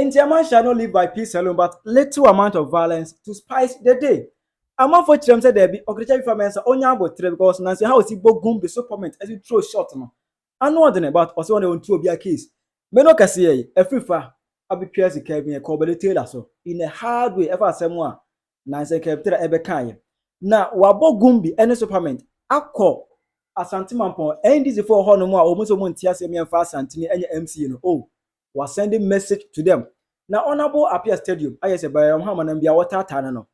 a man shall not live by peace alone, but little amount of violence to spice the day. A man for children said there be Okatakyie Afrifa mensa onya about three because Nancy how is he bogum be supplement as you throw shot no. I know what about also on the one to be a case. Meno kasiye Afrifa abitwa sika bi e kobele tailor so in a hard way ever asem Nancy capture ebe kan na wabogum bi any supplement akọ Asante Mampong NDC for ho no mu a omuso mu ntia asem yemfa Asante ni enye MC no oh was sending message to them. Now, honorable Appiah Stadium, I say by Hamana water tanano.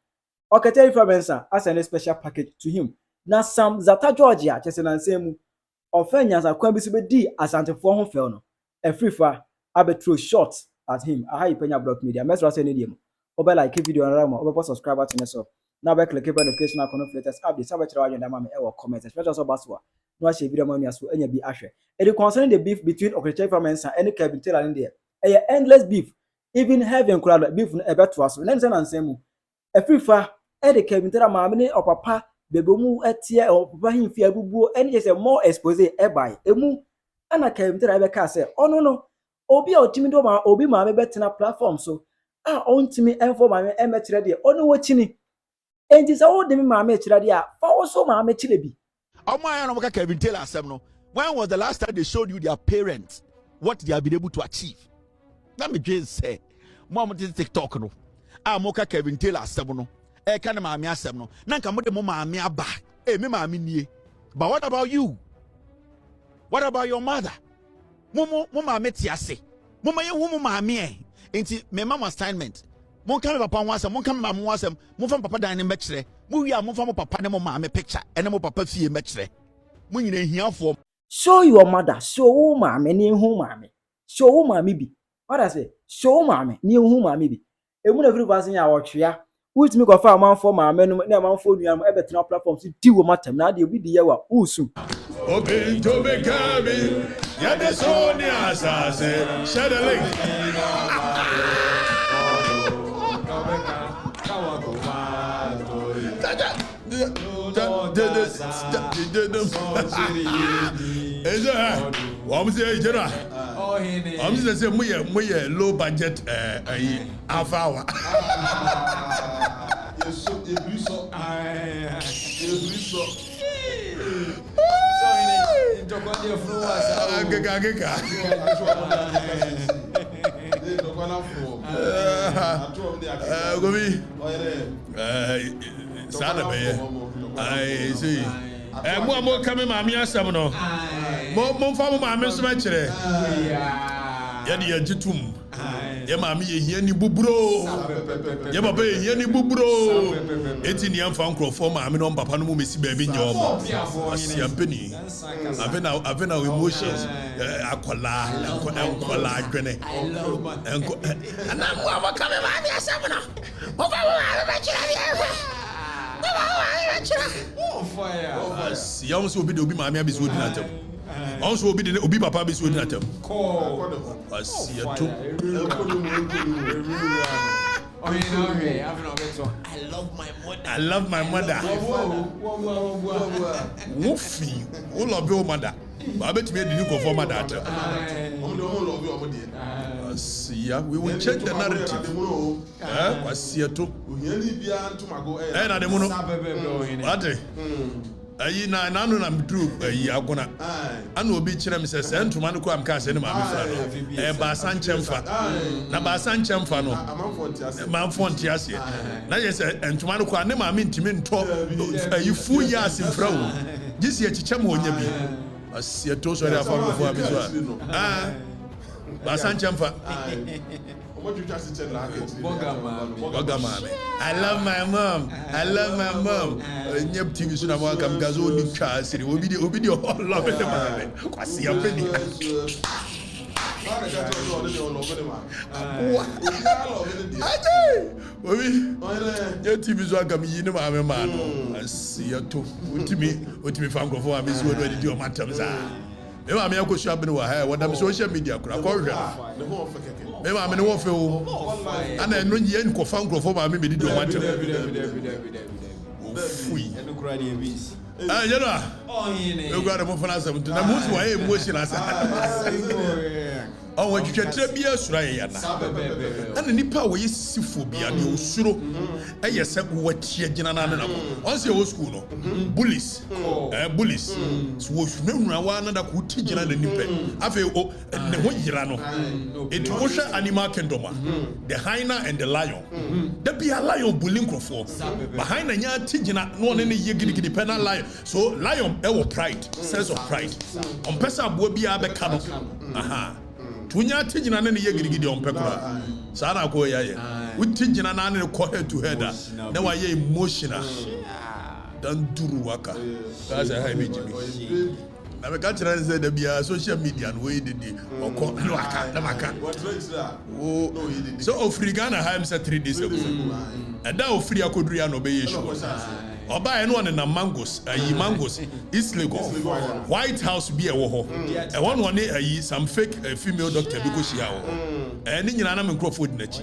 Okatakyie Afrifa as a special package to him. Now, some Zata Georgia, Chesan and Semu, offenders are quite D Asante for home fellow. Afrifa, I throw shots at him. I high Penyah block media. Mess was an idiom. Over like video and Rama, over subscriber to myself. Now, back like notification, I connect latest updates. Sabbath and Mamma or comments, especially Baswa. No, she video money as well, any be Asher. It concerning the beef between Okatakyie Afrifa and any cabin tailor in there. A endless beef. Even heaven crowd beef no ebe to aso. Nense na nsemu. Afrifa e de cabin tailor maamene or papa bebomu etie or papa himfi abubuo any just a more expose e by. Emu ana cabin tailor ebe ka say, "Oh no. Obi a otimi do ma obi maame betena platform so. Ah ontimi enfo maame e mekyere de. Ono wo chini. Enti sa wo de mi maame kyere de a fa wo so maame kyere bi." Omo no ka cabin tailor asem no. When was the last time they showed you their parents what they have been able to achieve? Let me just say, Mom did TikTok no. Moka Kevin Taylor asem no. Kana maami asem no. Nanka mo de mo maami aba. Me maami nie. But what about you? What about your mother? Mo maami ti ase. Mo ma ye hu mo maami e. Enti me mama assignment. Mo kan me papa ho asem, mo kan me mama ho asem. Mo fa papa dan ne mekere. Mo wi a mo fa mo papa ne mo maami picture. Ene mo papa fie mekere. Mo nyina hiafo. Show your mother, show maame ni hu maame. Show maame bi. What I say? Show maame ni hu maame bi. Emu na every person ya wotwea. Wit me go fa amanfo maame no na amanfo nuam e betena platform so di wo matam na de obi di ye wa usu. Obi to be kabi ya de so ni asase share the link. I'm just saying, we low budget Alpha. I see. Mo coming, mammy, asam no. Mo famo mammy so much. Yadi yajitum. Ye mammy, ye ni bubro. Ye papa, ye ni bubro. 18 year found crow for mammy on papa no miss baby in your Kwasiampanin. I've been our emotions. Aquala, grenade. I love my and I'm coming, mammy, asam no. Oh, fire. Also be the Obi Mammy be so dinner. Also be the Obi Papa be so dinner. I see a two. I love my mother. Woofy. All of your mother. I bet me the new conform that. See, we will change the narrative. Kwasiato. Na de mono. Ate. Ayi na no na mdru ayi agona. Ana obi kire me sese ntoma no ko am ka se ne ma me fra no. Ba sanchemfa. Na ba sanchemfa no. Amanfo ntiase. Na ye se ntoma no ko ne ma me ntimi nto ayi fu ya asimfra wo. Gisi e chiche ma onya bi. Asiato so re afa go fu abizo. Basanchemfa. I love my mom. I love my mom. Nyep TV so na mo kam gazo ni twa siri obi all love the man. Kwasiampanin. Obi TV so kam yi ne ma me ma no. Asiato. Utimi fa nkofo am so do di o matam za. Me ma me akosu abene wa ha wadam social media kura ko hwe. Me ma me ne wo fe o. Ana eno ye nkofa nkrofo ma me di do matam. Fui. Eno kura de bis. You know. Oh, you go to the phone. Na musu wa emotion asa. Oh, when you get to be a Surayana. And the Nipa way is phobia, the Usuro. And yes, what Chiajana. Once your school, bullies, bullies. So, one that could teach you the Nipe. I feel, oh, and the Wajirano. It was animal kingdom, the hyena and the lion. There be a lion bullying for behind a yard teaching no one any year getting penal lion. So, lion, our pride, sense of pride. On Pesa will be a becano. Aha. Tunya teaching an any year getting on Pekura. Sana go ya. We teaching an animal quarter to header. Now I emotional. Don't do waka. That's a high Jimmy. I can't say there be a social media and way did or call Namaka. Oh, so Africana Himes 3 days ago. And now free I could rean obey or buy anyone in a mangoes, mangoes, East Lagos, White House be a woho. And one day some fake female doctor because she out. And in an amount of food net.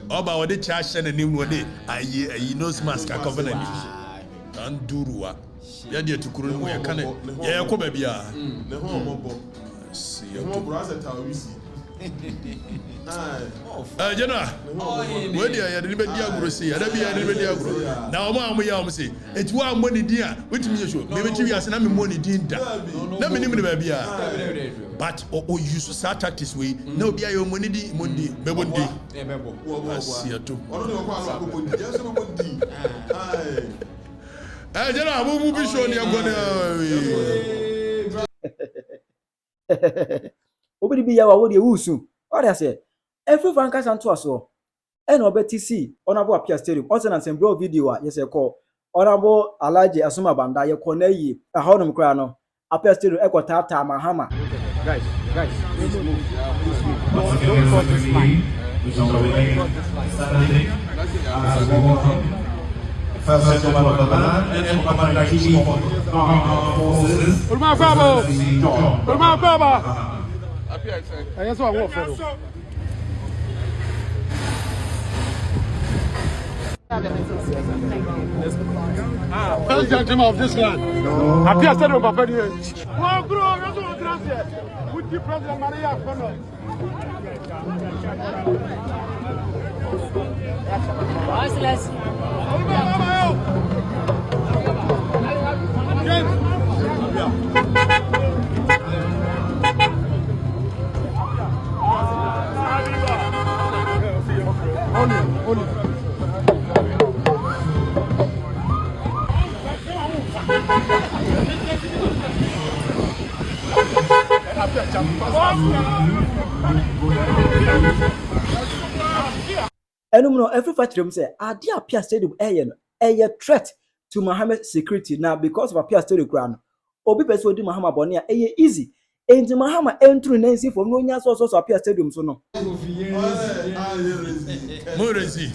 Or by the charge and a name one day, I knows mask a covenant. And Durua. Yeah, dear to Kurun, we can. Yeah, come baby. See you. Jenna, where do I deliver diagnosis? I deliver diagnosis. Now, Mamma, you say, it's one money, dear, which means you maybe 2 years and I'm money, didn't let me name baby. But you should start act this way. No, be your money, Monday, Bebondi. I see you too. Jenna, who be showing you going Obedi bi ya wa wo de wusu. What I say? Every fan can to us so. And obetisi honorable Appiah Stadium. Also na sembro video a yes e call. Honorable Alhaji Asuma Banda ye kọ na yi. A honom kra no. Appiah Stadium e kọ tata mahama. Guys, please move. Don't cross this line. First gentleman of the land, and Okatakyie forces. Ulma Baba. Yes, I want to. First gentleman of this land. Appiah Stadium, Papa. Wow, bro, that's what I'm trying to say. Would you President Maria Fono? Enum every factory say ade Appiah Stadium a threat to Mohammed's security now because of Appiah Stadium ground. Obi person di Mahama boni a easy. Enti Mahama entry nancy from no nya so Appiah Stadium so no. Morezi.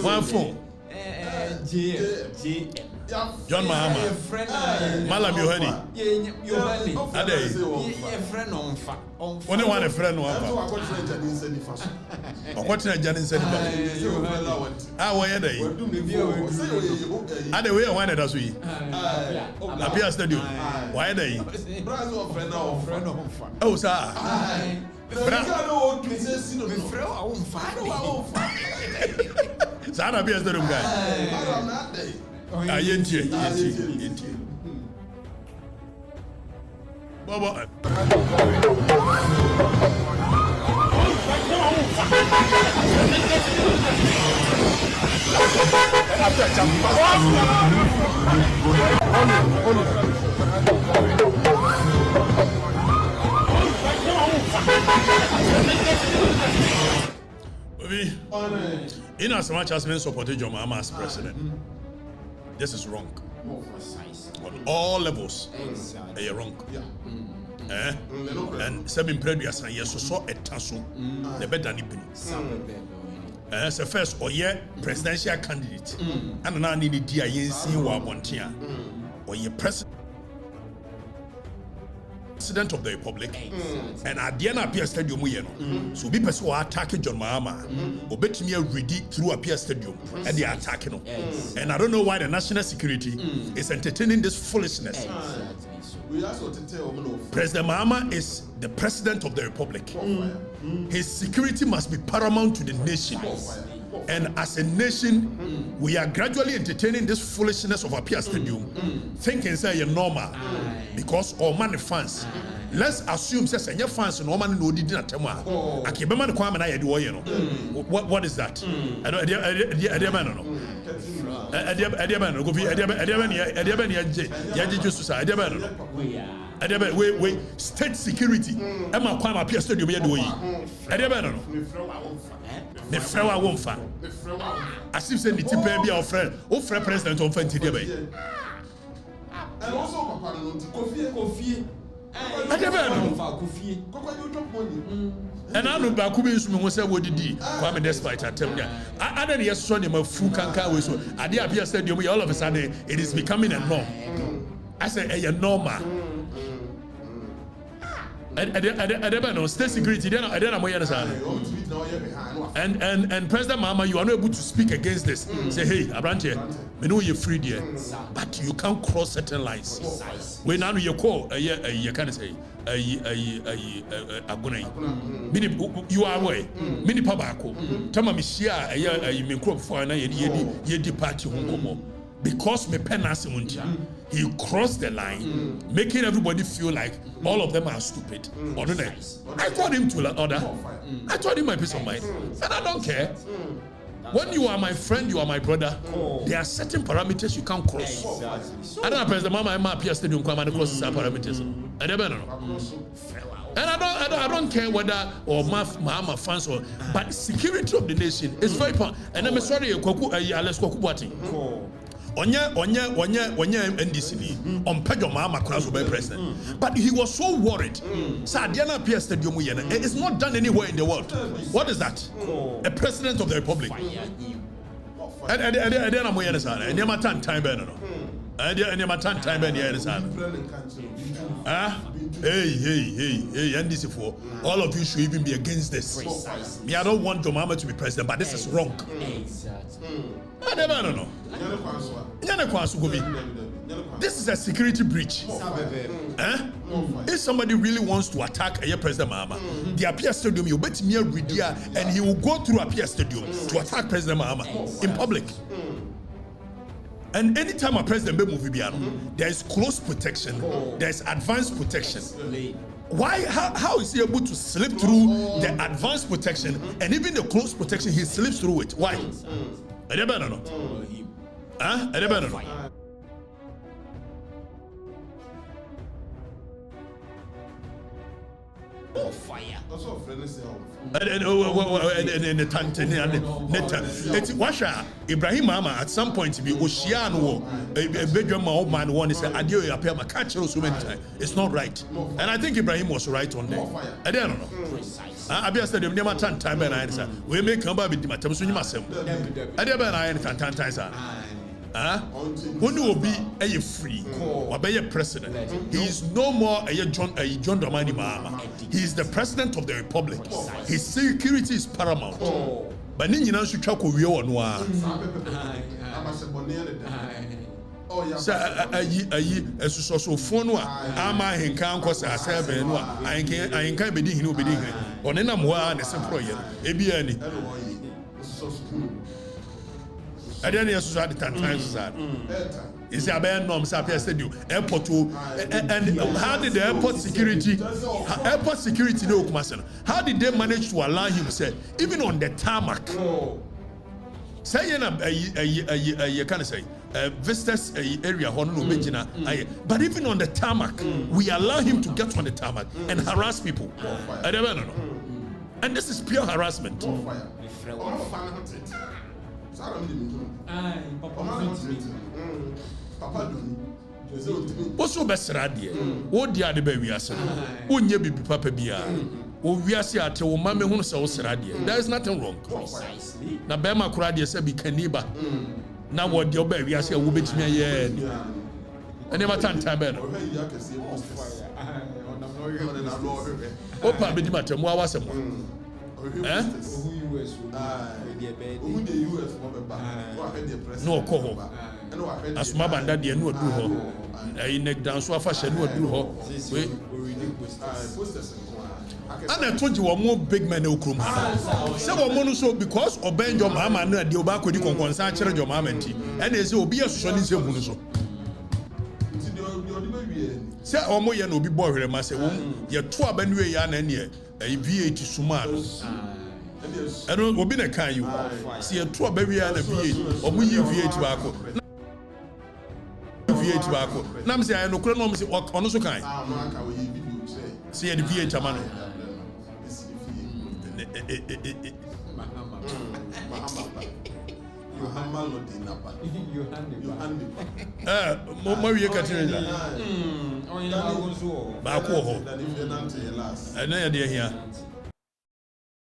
One phone. John Mahama. Malam Yohani. Only one friend no afa. Okwatena Janin said ah why dey? Ade we one that so yi. Appiah Stadium. Why dey? Oh sir. Sana Appiah Stadium guy. Yenti. Baba. In as much as men supported John Mahama as president, this is wrong. On all levels, they are wrong. And seven previous and yes, so a tassel, the better than as a first or presidential candidate, and now need the DINC or Montia or your president of the Republic, and at the end of Appiah Stadium, so be person who attack John Mahama, or bet me ready through Appiah Stadium, and they are attacking. And I don't know why the national security is entertaining this foolishness. President Mahama is the president of the republic. His security must be paramount to the nation. And as a nation, we are gradually entertaining this foolishness of Appiah Stadium, thinking say you're normal because all money fans. Let's assume say your fans no man no did not tell me. Akibema no kwame na ye do you know. What is that? I don't we state security. Emma kwame Appiah Stadium ye do yi. The frawa won't fa. As if say the tip be our friend, president on Fenty Debe. And also, Papa, Kofi. And I know Bakubi was a woody D. Kwame despite attempt. I don't hear son of Fu Kanka with so. I did Appiah Stadium all of a sudden it is becoming a norm. I say a normal. I don't know, state security, I don't know what and President Mahama, you are not able to speak against this. Say, hey, Abranche, we know you're free there, but you can't cross certain lines. When now you call, you can't say, you are away. Mini Pabako, Tama Mishia, you may crop for an ye depart you. Because me he crossed the line, making everybody feel like all of them are stupid. I told him to order. I told him my peace of mind, and I don't care. When you are my friend, you are my brother. There are certain parameters you can't cross. I don't know, President Mama, I'm Appiah Stadium, come and cross some parameters. I never know. And I don't care whether or Mahama fans or, but security of the nation is very important. And I'm sorry, Alex Kokubuati. Onya NDC on Penyah Mahama class will be president, but he was so worried. So Diana Appiah Stadium it's not done anywhere in the world. What is that? A president of the republic. And hey, NDC for all of you should even be against this. Me, I don't want Mahama to be president, but this is wrong. I don't know. This is a security breach. If somebody really wants to attack President Mahama, the Appiah Stadium, you bet me and he will go through Appiah Stadium to attack President Mahama in public. And anytime a president be movie there is close protection, there is advanced protection. Why? How is he able to slip through the advanced protection and even the close protection? He slips through it. Why? I don't know. I don't know. Fire. That's what friends say. Ibrahim Mama at some point be Oceano, a bedroom old man one is Adio Appiah Makacho so many times. It's not right. And I think Ibrahim was right on there. I don't know. Appiah Stadium never turn time and I answer. We may come back with the matter. I never answer. When you will be a free or be a president, he is no more a John Dramani Mahama. He is the president of the republic. His security is paramount. But Nina should talk with you on one. So phone ama henkan kosa asebe no I henkan be di hinu be di hin onena moa na simple ye ebia ni I don't know so the times that is a bad norm Appiah Stadium airport and how did the airport security no kumasen how did they manage to allow him say even on the tarmac say you can say visitors area but even on the tarmac we allow him to get on the tarmac and harass people. I don't know. And this is pure harassment. What's your best idea? What the other baby has said? Won't you be papa bia? We are here to mammy who sells radio. There is nothing wrong. Now, Bema Kuradia said, be caniba. Now, what your baby has said will be to me. I never turn time. Opa, be the matter. What was it? No, Coho. As my band, no, do neck down so afa hyɛ no aduru hɔ we ana told you more big men okrum ha say wo no so because obenjo mama na de oba kodi konkonsa akere jo mama nti ana ese obi yesoso ni nsem hu no so say omo ye na obi bo hwere ma say wo ye to aba ne ya na ne V8 suma no eno obi na kan you say ye to aba wi ya na V8 omo yi V8 ba ko V8 ba ko na me say ayi no kro no me say ono so kan say ye the V8 ama no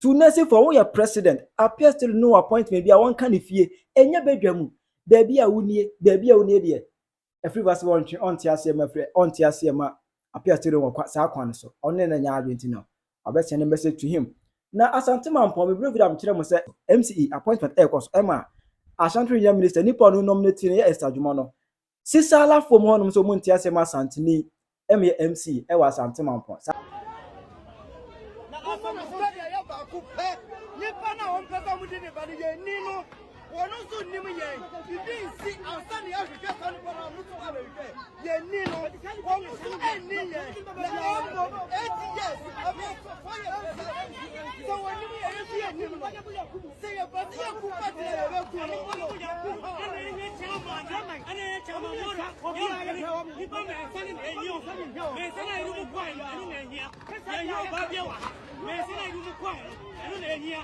to nursing for your president appears still no appointment. Be a one kind of fear. Enya bedroom. Baby a wunie. Baby a wunie dear. Afrifa se won on tiasie ma frɛ on tiasie ma appears still won saa kwan so. Onne na nya adwenti no. Abɛ send a message to him. Na Asante Mampong me believe am kyerɛ mo sɛ MCE appointment cost Emma Asante Minister nipa no nominate ne Esther Juma no sisala fom ho no so mo ntia sɛ ma Asante ni MC e wa Asante Mampong na ọmọ na study ya ba ku pe nipa na on pe ka mu di ne ba ye ni no wono so nim ye ibi nsi Asante Afrifa kan ko na mutu ba ye ni no wono so eni ye na ọmọ 8 years abi 4 years so woni ye fi eni no say ye ba ti ku pa ti ye be ku no ana chama mora obi ni ba me sani eni o me sani iru ku kwa enu na ehia ye yo ba bia wa me sani iru ku kwa enu na ehia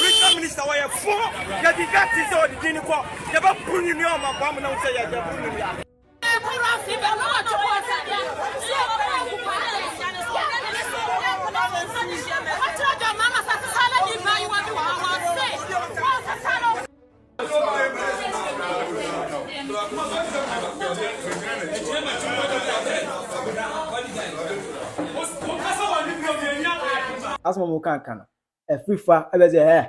Regional Minister, why you for? You did that is all the dinner for. You never put in your mouth, I'm not saying you put in your as mo kan kan Afrifa ebe ze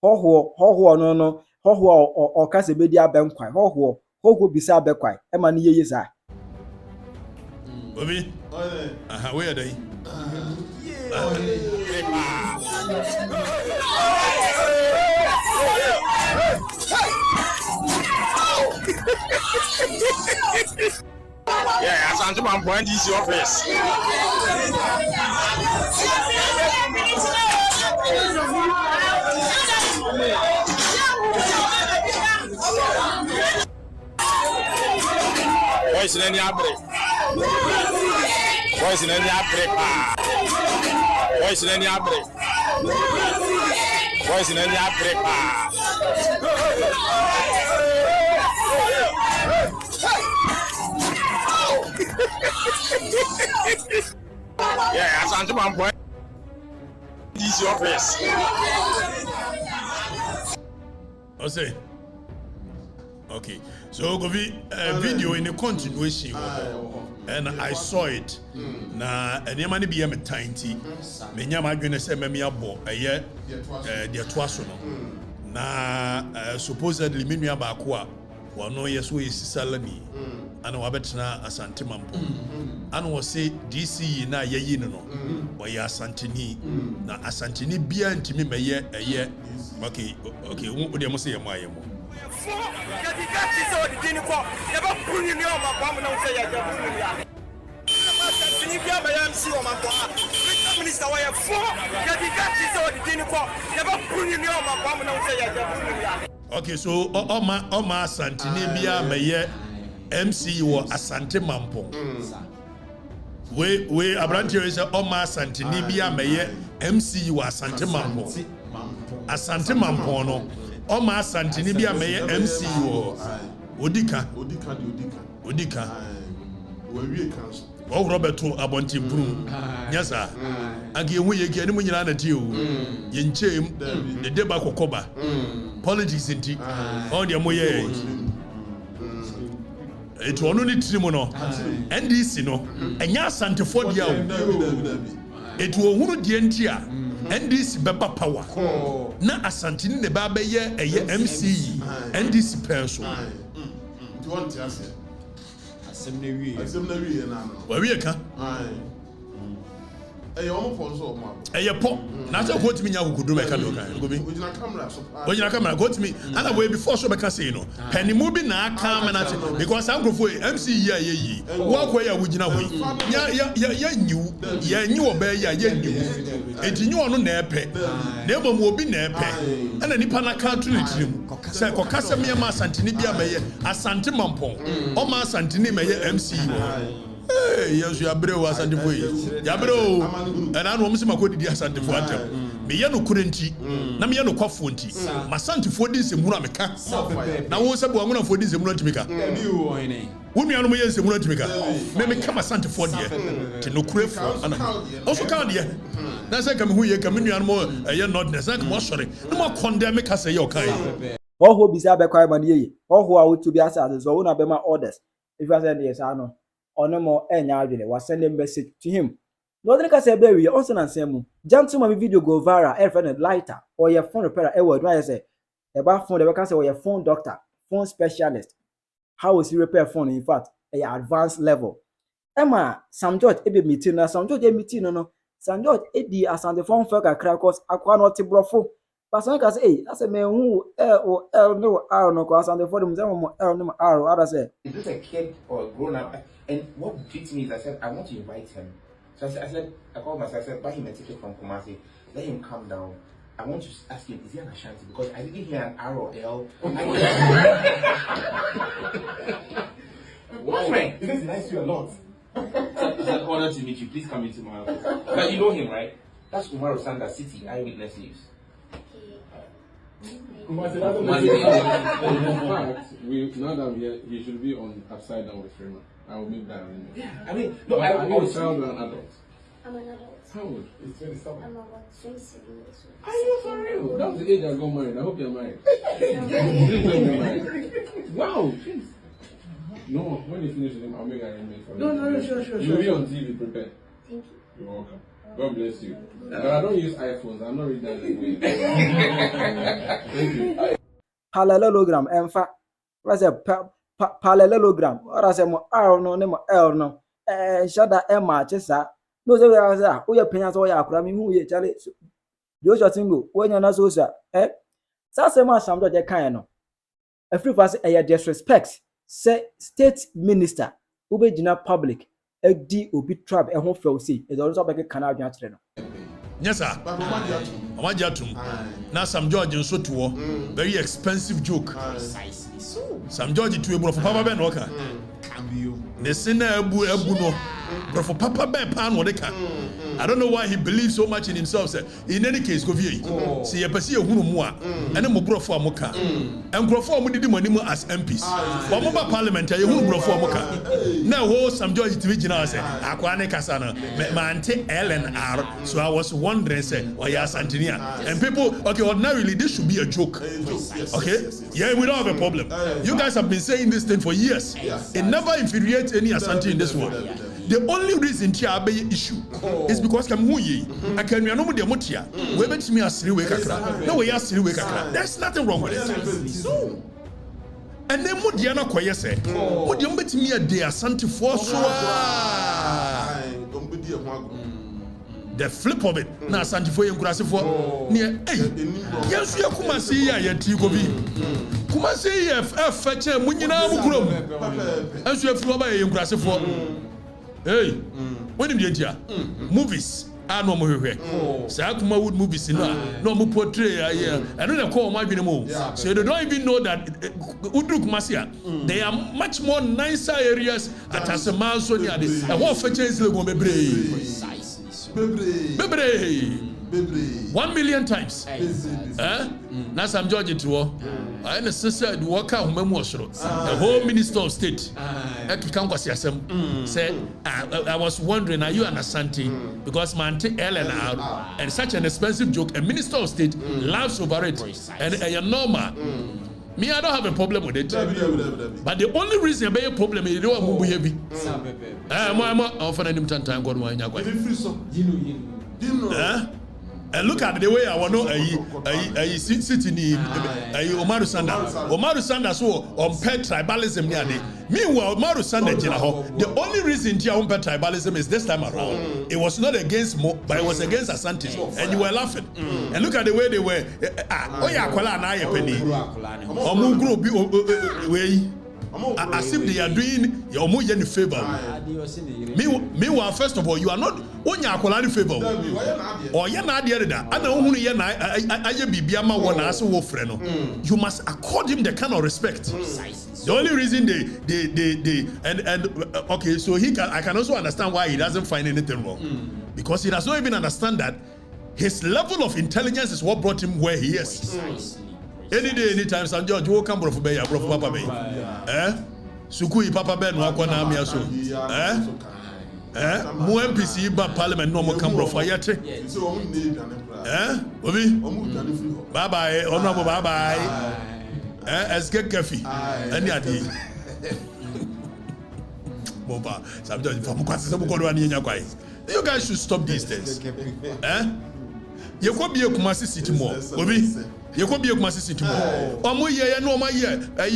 hoho no hoho o kase be dia benkwan hoho bisa bekwai e ma ne yeye za obi aha we are dey yeah, Asante Mampong NDC office. Voice in any abre. Voice in any abre. Voice in any abre. Voice in any abre. Yeah, Asante Mampong NDC office. I say. Okay, so go be video in a continuation, and I saw it. Na anyama ni be am tiny. Me nyama adwene se me abo eye de toaso no. Na supposedly me nua ba ko a wono yeso yesisalani. Ana wabetena Asante Mampong. Ana wo say DC na yeyi no. Wo ya Asanteni. Na Asanteni bia ntimi meye eye. Okay, wo de mo say ye mo ayemo. Okay, so Oma Asanteni bia meye MC wo Asante Mampong. We Abranti say Oma Asanteni bia meye MC wo Asante Mampong. Asante Mampong no Oma Asanteni bia meye MC wo Odika. We council. Oh, Roberto Abonti Brum. Yes, sir. And you will get him when you're on a deal. Yin Chim, the Deba Kokoba. Politics in tea. Oh, dear Moye. It will only Trimono. NDC, no. And Asante for the it will wound the NTR. NDC Baba Power. Na Asanteni the Baba ye a MC. NDC person. Do you want to answer? Assembly Where we can? Hey, I'm also my. Hey, your pop. Now, go to me. You could do my camera. Go me. When you come, go to me. And I way before so I can say no. Penny movie now come and because I'm going for MC. Yeah. Walk where you would you know? Yeah, new obey. Yeah, new. And you are no nepe. Never will be nepe. And then Nipana country. Say, Okatakyie Afrifa Asanteni bia meye Asante Mampong. O ma Asanteni meye MC. Hey, yes, you are brave Asante for you. Ya bro. And I know Mr. Makodi Asante for atem. Me ye no kurenti. Na me ye no kwafo nti. Masante for this emuna meka. Na wo sebo amuna for this emuna timika. Wo mi anu mo ye emuna timika. Me kama Asante for there. Ti no kurefo ana. Also kan there. Na say kam hu ye kam nu anu mo ye notness. Na kam sori. No mo condemn me ka say ye okan. Who bisa be kwa man ye. Who a would be aside so una be my orders. If you say yes, I know. Ono mo enya adwene was send a message to him. No other can say baby also na same. Gentleman video go viral e friend lighter or your phone repair e word why say about phone they can say or your phone doctor, phone specialist. How is he repair phone in fact a advanced level. Emma Sam George e be meeting na Sam George meeting no. Sam George e di Asante phone for kakra cause akwa no te brofo. But some can say hey I say me who L no R no cause Asante for them mo L no R other say is this a kid or a grown up? And what beats me is I said, I want to invite him. So I called myself, I said, buy him a ticket from Kumasi, let him come down. I want to ask him, is he an Ashanti? Because I didn't hear an R or L. What's right? This is nice to you a lot. It's an honor to meet you. Please come into my office. But you know him, right? That's Umaru Sanda City, Eyewitness News. In fact, now that we're here, he should be on Upside Down with Freeman. I will make that arrangement. Yeah, I mean, no, are you a child or an adult? I'm an adult. How old? It's 27. I'm about 27 years old. Are you for real? That was the age I got married. I hope you're married. Wow, jeez. No, when you finish with him, I'll make an arrangement for you. No, sure. You'll be on TV, prepared. Thank you. You're welcome. God bless you. But I don't use iPhones. I'm not reading that way. Thank you. Parallelogram emfa what's a parallelogram or as a mo R no name L no shada Emma chesa no say we say o ye Penyah so ya akura mi hu ye chale yo shotingo when you na so sa sa say ma Sam George kan no Afrifa say e disrespect say state minister ubegina public edi obi trap e ho fell say e don so be kan adwan kire no. Yes, sir. Amajatum. Now Sam George and so to very expensive joke. Sam George to a for Papa Ben Walker. The sinner ebu no. But for Papa Bear Pan Wadeka, I don't know why he believes so much in himself. Sir. In any case, go via. See a Pasi Hunumwa, and a Mubro for Moka, and Grofo Mudimo as MPs. Wamoba Parliament, you who bro for Moka. Now, some George Tvijina said, Aquane Casana, my auntie LNR. So I was wondering, say, why Santinia. And people, okay, ordinarily, this should be a joke. Okay? Yeah, we don't have a problem. You guys have been saying this thing for years. It never infuriates any Asante in this world. The only reason Tia Abe issue is because Kamuyi, I can know the Motia. We bet me a 3 week. No, we are 3 week. There's nothing wrong with it. And then Modiana Koya said, what you bet me a day Asante for so. The flip of it, now Asante for Yungrasi for near yes, you come and see ya Tikobi. Come and see if fetch a Munina Mukrum. As you have flown by Yungrasi for. Hey, when you get movies, I know more. Sakuma wood movies in no more portray. I don't call my move. So they don't even know that Udruk Masia. They are much more nicer areas at Asama Sonia. And what fetches Lego Bebre? 1 million times. Now some Georgia to I necessarily work out the whole Minister of State. Kwasiampanin said, I was wondering, are you an Asante? Because my auntie LNR and such an expensive joke, a Minister of State laughs over it. And a normal. Me, I don't have a problem with it. But the only reason I have a problem is you don't move heavy. I'm offering him 10 times. And look at the way I want to sitting in Omaru Sanda. Omaru Sanda so on pet tribalism near the. Meanwhile, Omaru Sanda, the only reason you on pet tribalism is this time around. It was not against Mo, but it was against Asante. And you were laughing. And look at the way they were. Oh, yeah, Kola na ye penny. Omu group way. As if they are doing your more in favor. Meanwhile, first of all, you are not on your quality favor. Or you're not the other. I don't know who I be Biama one as a friend. You must accord him the kind of respect. The only reason they okay, so I can also understand why he doesn't find anything wrong. Because he does not even understand that his level of intelligence is what brought him where he is. Any day, anytime, San George, will come from Bay, Prof. Papa Bay. Sukui Papa Ben, Wakwana Miaso. Mu MPC, but Parliament, no more come from Fayate. Bye bye, honorable bye bye. As get Gaffy, any idea. Boba, sometimes from Kwasiampanin. You guys should stop these things. You could be a Kumasi City more. You could be a Kumasi City more. Or more year, no my year. I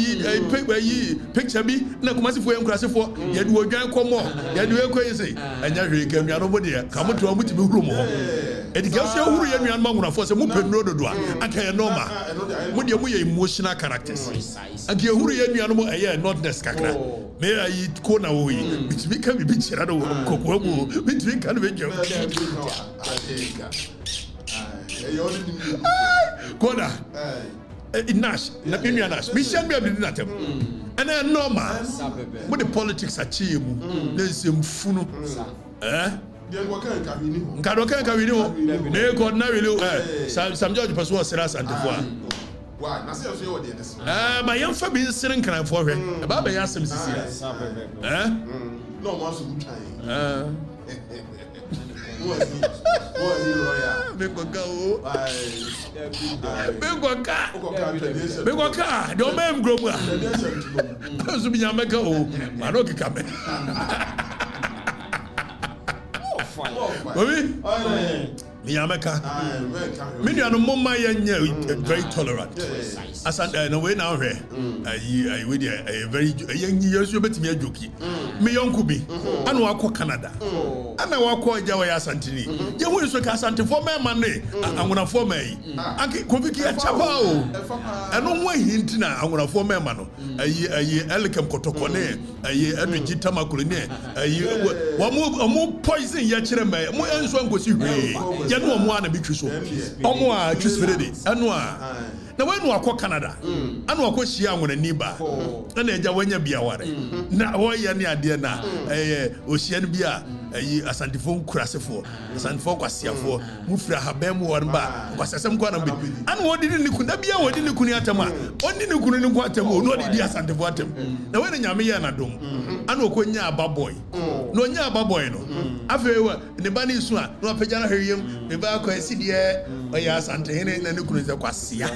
picture me, no Kumasi for him, class for you do a gang come more. You do a crazy. And you came here over there. Come to a much room. And the girls who are young man for some open road. I can't know what your emotional characters. And you who are young man, not the scacra. May I eat corner away, which we can be bitch. I don't know, which we can be joke. Kona Nash, Indian Nash, Michelle be able to and then normal. What the politics achieve, there's some funu. Kadoka Kavino, may God never know. Some judge was Seras and the Why? My young Fabi is sitting kind of for him. About the Yasim no more time. Bengwaka, don't make grow. Because we are making oh, I don't come. Miyameka. Many are no more very tolerant. As I know when now here, I with a very young years you bet me a jokey. Me young Kubi, and walk Canada. And I walk Jawaya Santini. You will so Asante for my money. I'm gonna form me. I can Kubiki a chapao. And no way hintina, I'm gonna form my mano. A year Elicam Kotokone, a year Edwigita Maculine, a year more poison Yachirame, more answer was you. No one be true. Omo choose ready. Anwa. Na when we go Canada, anu akọ shia nwere niba. Na eja wanya bia ware. Na wo ye ne ade na ohia no bia Asantefo Kurasefo Asantefo Kwasiafo mu fira habem won ba Kwasasem kwa na bi an wodi ni kuna bia wodi ni kuni atama oni ni kunu ni kwa atama no di Asantefo atam na we nyame ye na dom an okonya ababoy no nya ababoy no afewa ne ba ni su a no apagya na hweyem ne ba kwa sidie oya Asante hene na ne kunu ze Kwasia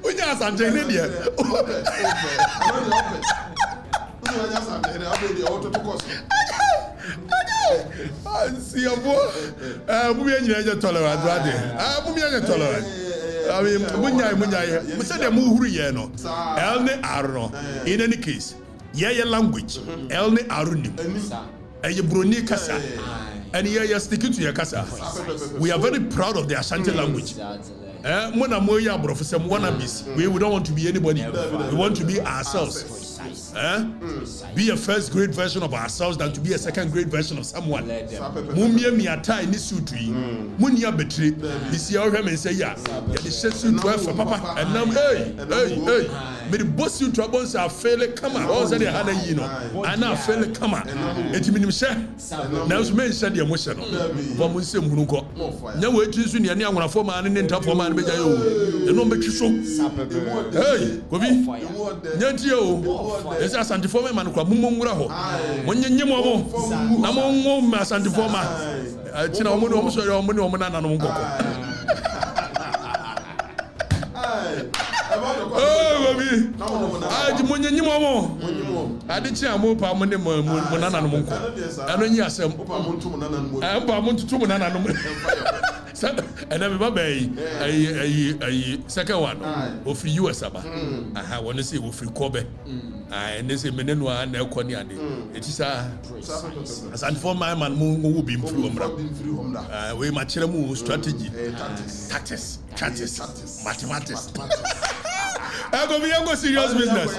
onya Asante hene dia see your boy. Tolerant. Tolerant. I mean, Munya, said the Muhuri, no, Elne Arno. In any case, yeah, language, Elne Arunim, and your Bruni Casa, and you're sticking to your Casa. We are very proud of the Asante language. We don't want to be anybody. We want to be ourselves. Be a first grade version of ourselves than to be a second grade version of someone. Mumia miata ini sutri. Munia betri. This year we say yeah. The suit for papa and now hey. Me the boss you troubles are fairly come on. All that they had you know. And now fairly come on. It means share. Now we mention the emotion. But we say munuko. Now we choose you ni angona form and then top form and beja yo. You know me so. Hey, Kobi. Nyanti yo. Yes, Asante for man kwa mumungura ho. Monye nyemo mo. Na mo ngom Asante for ma. Tina omo no so yo omo no omo na na no ngoko. Oh, baby. Ah, monye nyemo mo. Ade chi amo pa mo ne mo na na no ngoko. Ano nyi asem. Mpa mo tutu mo na na no. And then second one of US aba. I want to say we free Kobe. And they say menenwa na ekoni ade. It is as and for my man will be through we machire mu strategy, tactics, mathematics. I go be go serious business.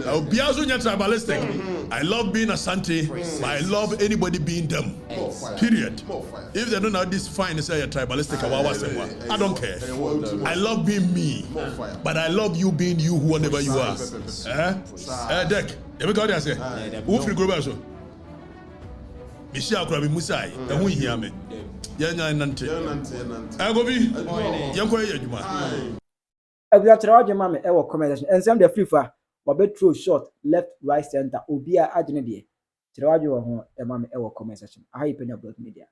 Obia so tribalistic. I love being Asante, but I love anybody being them. Period. If they don't know this fine, say you're tribalistic. I don't care. I love being me, but I love you being you, whoever you are. Deck. Let me go there. Say, who free go back so? Michelle Krabi Musai. Who hear me? Yanya nante. I go be. Yanko yejuma. We are trying mama ewo comment and some the FIFA or throw short left right center obia agene de tirawaje wo ho e mama ewo comment section. I Penyah Media.